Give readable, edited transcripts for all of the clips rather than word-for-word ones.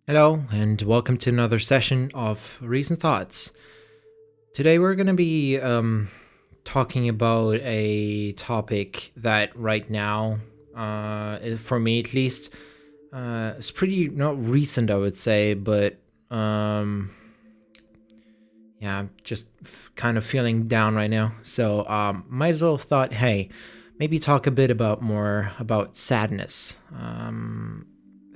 Hello, and welcome to another session of Recent Thoughts. Today we're going to be talking about a topic that right now, for me at least, is pretty not recent, I would say, but yeah, just kind of feeling down right now. So might as well thought, hey, maybe talk a bit more about sadness.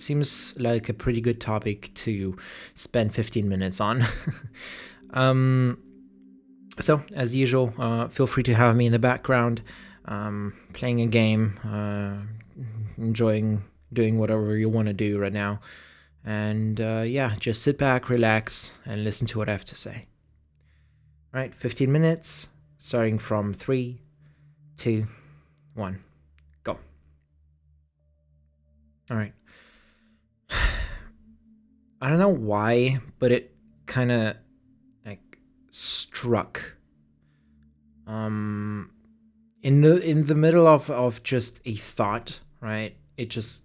Seems like a pretty good topic to spend 15 minutes on. um, so, as usual, feel free to have me in the background, playing a game, enjoying doing whatever you want to do right now. And yeah, just sit back, relax, and listen to what I have to say. All right, 15 minutes, starting from 3, 2, 1, go. All right. I don't know why, but it kind of like struck in the middle of just a thought, right? It just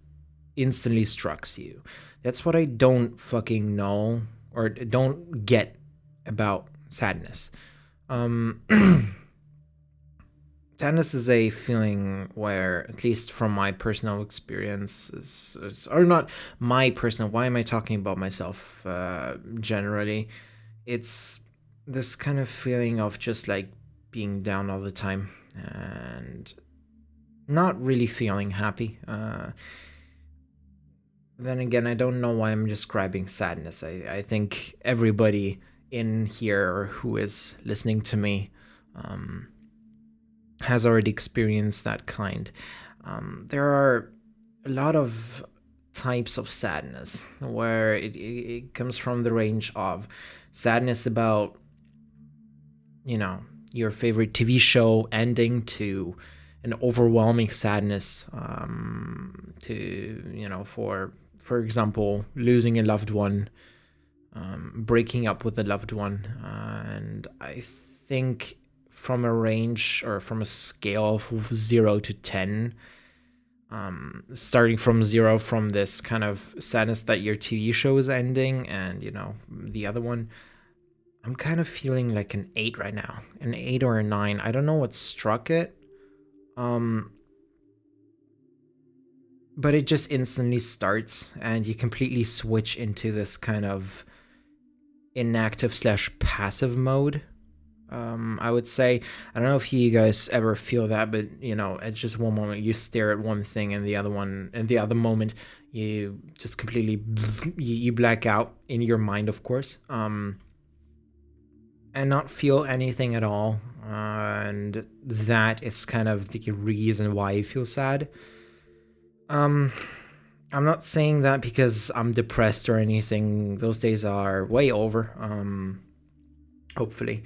instantly strikes you. That's what I don't fucking know or don't get about sadness. Sadness is a feeling where, at least from my personal experience, or not my personal, why am I talking about myself generally? It's this kind of feeling of just like being down all the time and not really feeling happy. Then again, I don't know why I'm describing sadness. I think everybody in here who is listening to me has already experienced that kind. There are a lot of types of sadness where it comes from the range of sadness about, you know, your favorite TV show ending to an overwhelming sadness to, you know, for example, losing a loved one, breaking up with a loved one. And I think from a range or from a scale of 0 to 10, starting from 0 from this kind of sadness that your TV show is ending, and, you know, the other one, I'm kind of feeling like an 8 right now, an 8 or a 9. I don't know what struck it. But it just instantly starts and you completely switch into this kind of inactive slash passive mode. I would say, I don't know if you guys ever feel that, but, you know, at just one moment you stare at one thing and the other moment you just completely you black out in your mind, of course, and not feel anything at all. And that is kind of the reason why you feel sad. I'm not saying that because I'm depressed or anything. Those days are way over. Hopefully.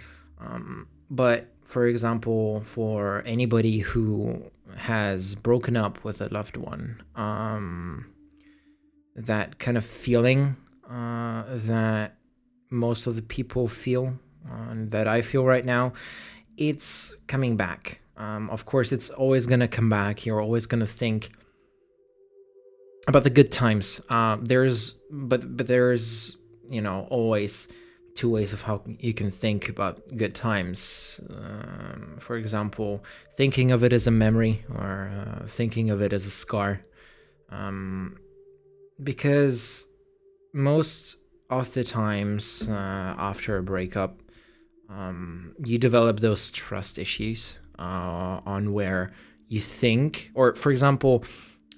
But for example, for anybody who has broken up with a loved one, that kind of feeling that most of the people feel, that I feel right now, it's coming back. Of course, it's always gonna come back. You're always gonna think about the good times. There's, you know, always two ways of how you can think about good times. For example, thinking of it as a memory, or thinking of it as a scar. Because most of the times after a breakup, you develop those trust issues on where you think, or for example,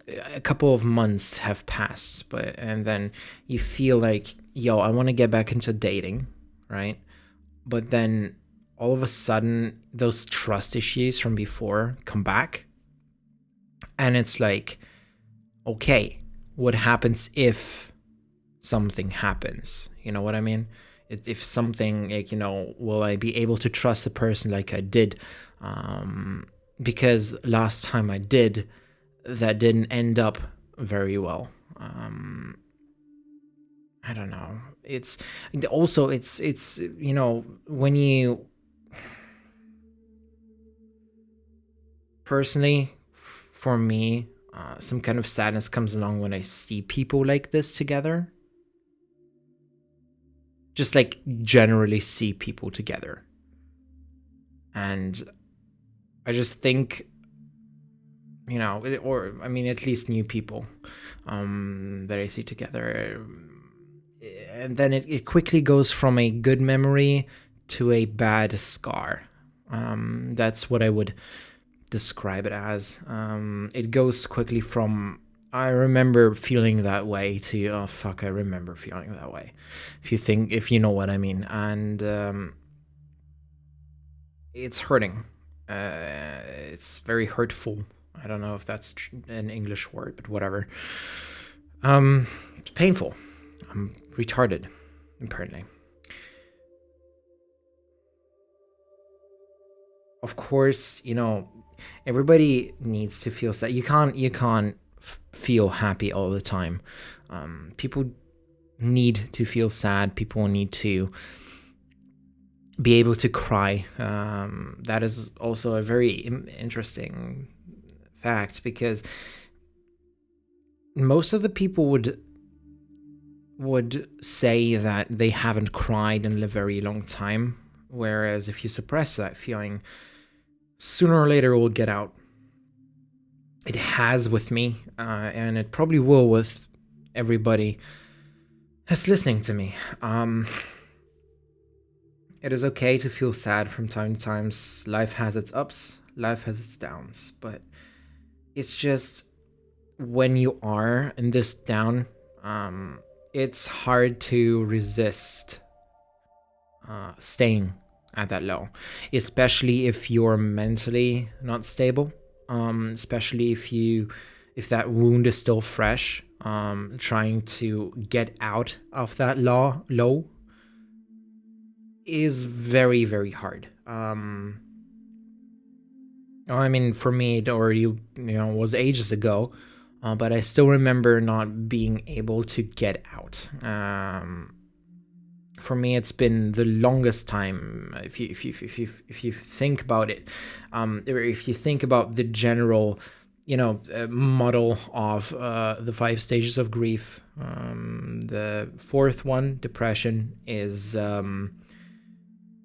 a couple of months have passed, and then you feel like, yo, I want to get back into dating, right? But then all of a sudden those trust issues from before come back, and it's like, okay, what happens if something happens? You know what I mean? If something, like, you know, will I be able to trust the person like I did? Because last time I did, that didn't end up very well. I don't know. It's also, it's you know, when you personally, for me, some kind of sadness comes along when I see people like this together. just like generally see people together. And I just think, or I mean, at least new people that I see together. And then it quickly goes from a good memory to a bad scar. That's what I would describe it as. It goes quickly from I remember feeling that way to oh fuck, I remember feeling that way. If you know what I mean, and it's hurting. It's very hurtful. I don't know if that's an English word, but whatever. It's painful. I'm retarded, apparently. Of course, everybody needs to feel sad. You can't feel happy all the time. People need to feel sad. People need to be able to cry. That is also a very interesting fact, because most of the people would say that they haven't cried in a very long time, whereas if you suppress that feeling, sooner or later it will get out. It has with me, and it probably will with everybody that's listening to me. It is okay to feel sad from time to time. Life has its ups, life has its downs, but it's just when you are in this down, it's hard to resist staying at that low, especially if you're mentally not stable, especially if that wound is still fresh. Trying to get out of that low is very, very hard. I mean, for me, it already was ages ago, but I still remember not being able to get out. For me, it's been the longest time. If you think about it, or if you think about the general, model of the 5 stages of grief, the fourth one, depression, is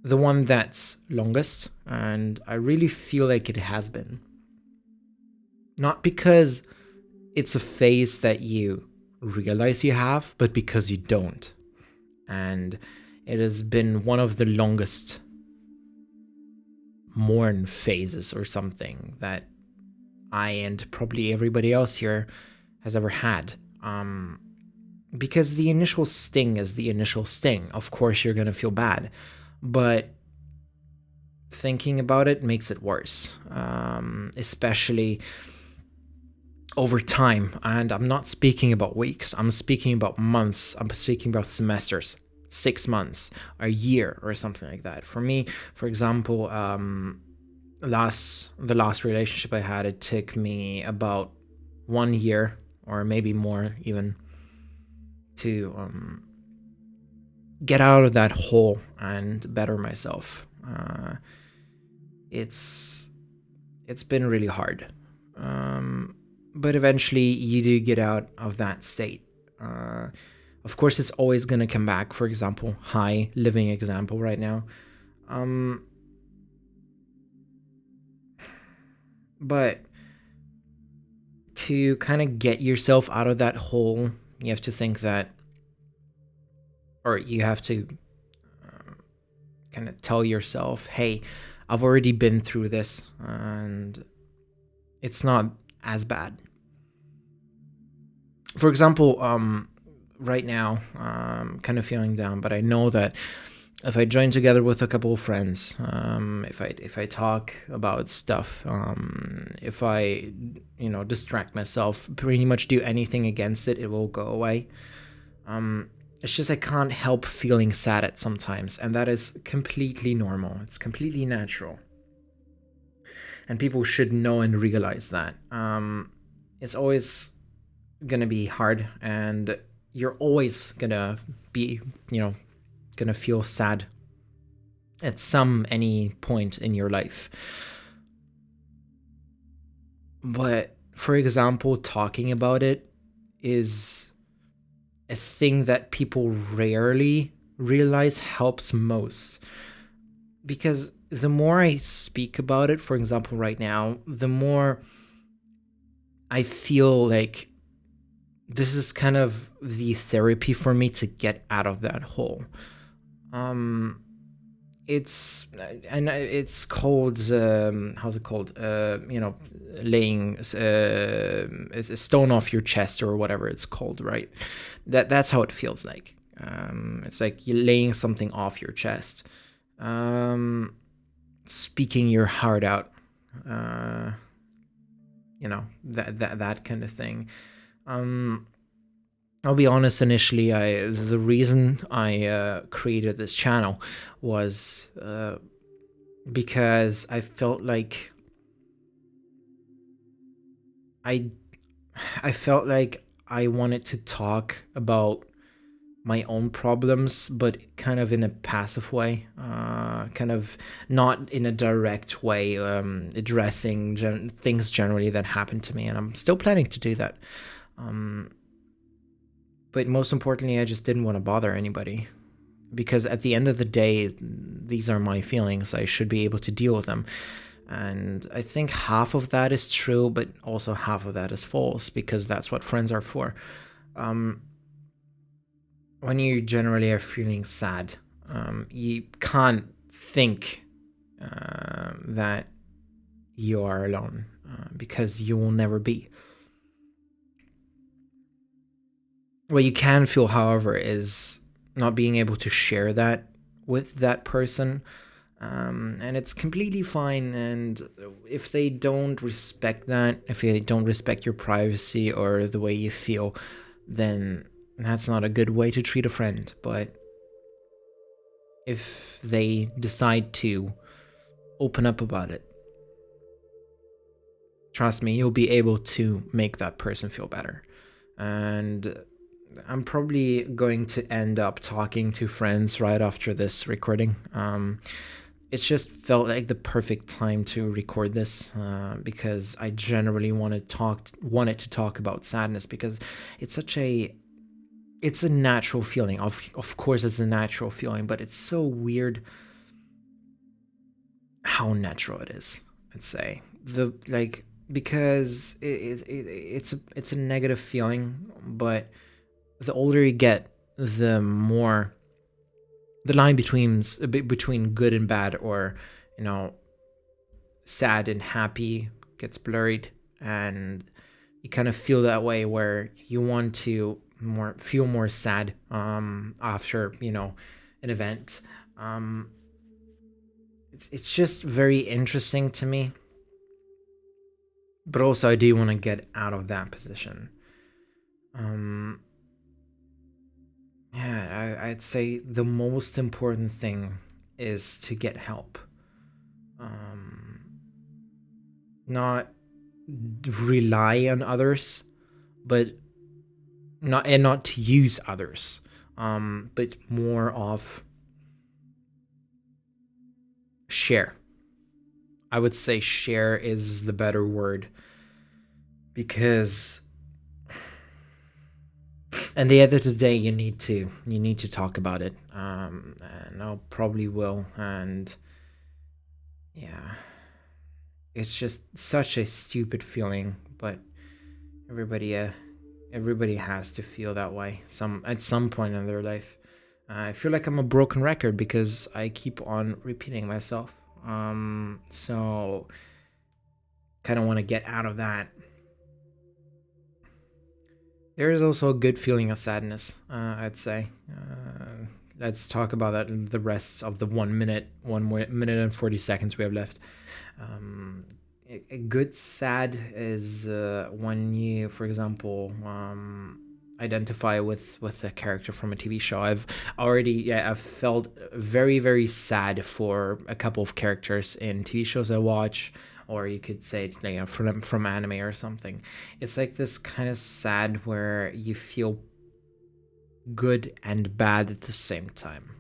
the one that's longest, and I really feel like it has been. Not because it's a phase that you realize you have, but because you don't. And it has been one of the longest mourn phases or something that I and probably everybody else here has ever had. Because the initial sting is the initial sting. Of course, you're going to feel bad, but thinking about it makes it worse, especially over time. And I'm not speaking about weeks, I'm speaking about months, I'm speaking about semesters, 6 months, a year, or something like that. For me, for example, the last relationship I had, it took me about 1 year, or maybe more even, to get out of that hole and better myself. It's been really hard, but eventually you do get out of that state. Of course, it's always gonna come back. For example, living example right now. But to kind of get yourself out of that hole, you have to think that, or you have to kind of tell yourself, hey, I've already been through this and it's not as bad. For example, right now, I'm kind of feeling down, but I know that if I join together with a couple of friends, if I talk about stuff, if I distract myself, pretty much do anything against it, it will go away. It's just I can't help feeling sad at sometimes, and that is completely normal. It's completely natural, and people should know and realize that. It's always gonna be hard, and you're always gonna be, gonna feel sad at any point in your life. But for example, talking about it is a thing that people rarely realize helps most. Because the more I speak about it, for example, right now, the more I feel like this is kind of the therapy for me to get out of that hole. Um, it's and it's called how's it called? Laying a stone off your chest or whatever it's called, right? That's how it feels like. It's like you're laying something off your chest, speaking your heart out. Uh, that kind of thing. Um, I'll be honest. Initially, the reason I created this channel was because I felt like I I felt like I wanted to talk about my own problems, but kind of in a passive way, kind of not in a direct way, addressing things generally that happened to me, and I'm still planning to do that. Um, but most importantly, I just didn't want to bother anybody, because at the end of the day, these are my feelings. I should be able to deal with them. And I think half of that is true, but also half of that is false, because that's what friends are for. Um, when you generally are feeling sad, you can't think that you are alone, because you will never be. What you can feel, however, is not being able to share that with that person. And it's completely fine. And if they don't respect that, if they don't respect your privacy or the way you feel, then that's not a good way to treat a friend. But if they decide to open up about it, trust me, you'll be able to make that person feel better. And I'm probably going to end up talking to friends right after this recording. It's just felt like the perfect time to record this, because I generally wanted to talk about sadness, because it's a natural feeling. Of course, it's a natural feeling, but it's so weird how natural it is. I'd say because it's a negative feeling, but the older you get, the more the line between good and bad, or sad and happy, gets blurred, and you kind of feel that way where you want to feel more sad after an event. It's just very interesting to me, but also I do want to get out of that position. Yeah, I'd say the most important thing is to get help. Not rely on others, but not to use others. But more of share. I would say share is the better word, because at the end of the day, you need to talk about it, and I probably will. And yeah, it's just such a stupid feeling, but everybody has to feel that way at some point in their life. I feel like I'm a broken record because I keep on repeating myself. So kind of want to get out of that. There is also a good feeling of sadness, I'd say. Let's talk about that in the rest of the 1 minute and 40 seconds we have left. A good sad is when you, for example, identify with a character from a TV show. I've felt very, very sad for a couple of characters in TV shows I watch, or you could say from anime or something. It's like this kind of sad where you feel good and bad at the same time.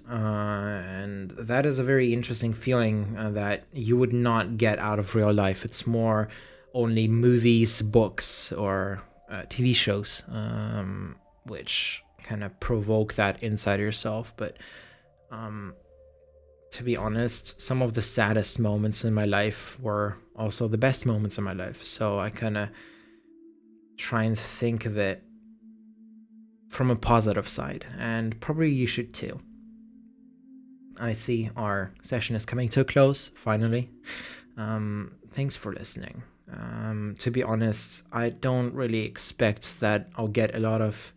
And that is a very interesting feeling that you would not get out of real life. It's more only movies, books, or TV shows, which kind of provoke that inside yourself. But to be honest, some of the saddest moments in my life were also the best moments in my life. So I kind of try and think of it from a positive side, and probably you should too. I see our session is coming to a close, finally. Thanks for listening. To be honest, I don't really expect that I'll get a lot of,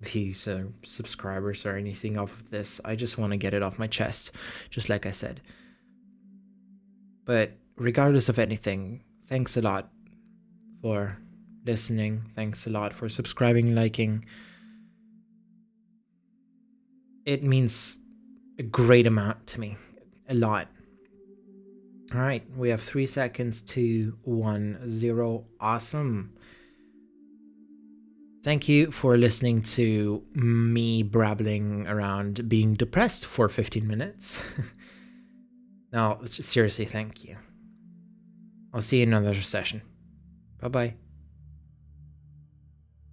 views or subscribers or anything off of this. I just want to get it off my chest, just like I said. But regardless of anything, thanks a lot for listening. Thanks a lot for subscribing, liking. It means a great amount to me. A lot. All right, we have 3 seconds to 1 0. Awesome. Thank you for listening to me brabbling around being depressed for 15 minutes. No, seriously, thank you. I'll see you in another session. Bye-bye.